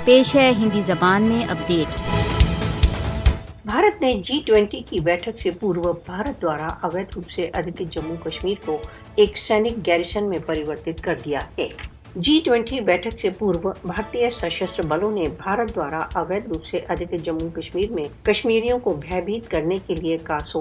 پیش ہے ہندی زبان میں اپڈیٹ۔ بھارت نے G20 کی بیٹھک سے پورو بھارت دوارا اویدھ روپ سے ادھکت جموں کشمیر کو ایک سینک گیریسن میں پریورتت کر دیا ہے۔ G20 بیٹھک سے پورو بھارتی سشستر بلوں نے بھارت دوارا اویدھ روپ سے ادھکت جموں کشمیر میں کشمیریوں کو بھیبھیت کرنے کے لیے کاسوں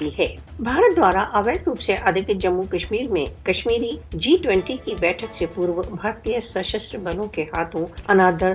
دی ہے۔ بھارت دوارا اویدھ روپ سے ادھکت جموں کشمیر میں کشمیری G20 کی بیٹھک سے پورو بھارتی سشستر بلوں کے ہاتھوں انادر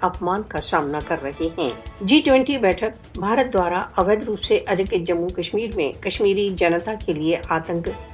اپمان کا سامنا کر رہے ہیں۔ G20 بیٹھک بھارت دوارا اویدھ روپ سے ادھکت جموں کشمیر میں کشمیری جنتا کے لیے آتنک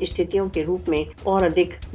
استھتیوں کے روپ میں اور ادھک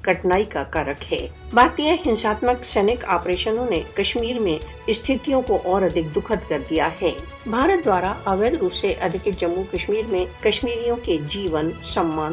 کٹنائی کا کارک ہے۔ بھارتی ہنساتمک سینک آپریشنوں نے کشمیر میں استھتیوں کو اور ادھک دکھد کر دیا ہے۔ بھارت دوارا اویدھ روپ سے ادھکت جموں کشمیر میں کشمیریوں کے جیون، سمان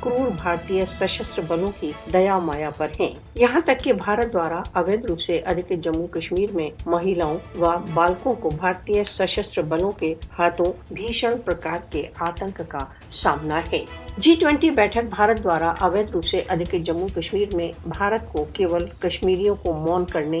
کرور بھارتی سشستر بلوں کی دیا مایا پر ہیں۔ یہاں تک کہ بھارت دوارا اویدھ روپ سے ادھکت جموں کشمیر میں مہیلاؤں و بالکوں کو بھارتی سشستر بلوں کے ہاتھوں بھیشن پرکار کے آتنک کا سامنا ہے۔ G20 بیٹھک بھارت دوارا اویدھ روپ سے ادھکت جموں کشمیر میں بھارت کو کیول کشمیریوں کو مون کرنے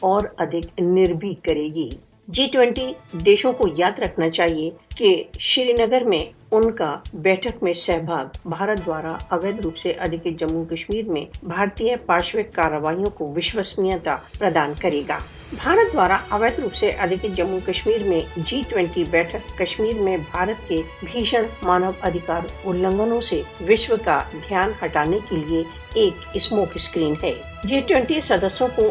اور ادھک نربھیک کرے گی۔ G20 دیشوں کو یاد رکھنا چاہیے کہ شری نگر میں ان کا بیٹھک میں سہبھاگ بھارت دوارا اویدھ روپ سے ادھکت جموں کشمیر میں بھارتی پارشوک کارروائیوں کو وشوسنییتا پردان کرے گا۔ بھارت دوارا اویدھ روپ سے ادھکت جموں کشمیر میں G20 بیٹھک کشمیر میں بھارت کے بھیشن مانو ادھکار النگھنوں سے وشو کا دھیان ہٹانے کے لیے ایک اسموک اسکرین ہے۔ G20 سدسیوں کو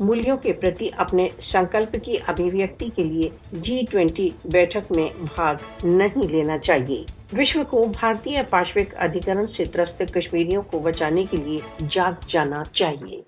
مولیوں کے پرتی اپنے سنکلپ کی ابھیویکتی کے لیے G20 بیٹھک میں بھاگ نہیں لینا چاہیے۔ وشو کو بھارتی پارشوک ادھیکرن سے ترست کشمیریوں کو بچانے کے لیے جاگ جانا چاہیے۔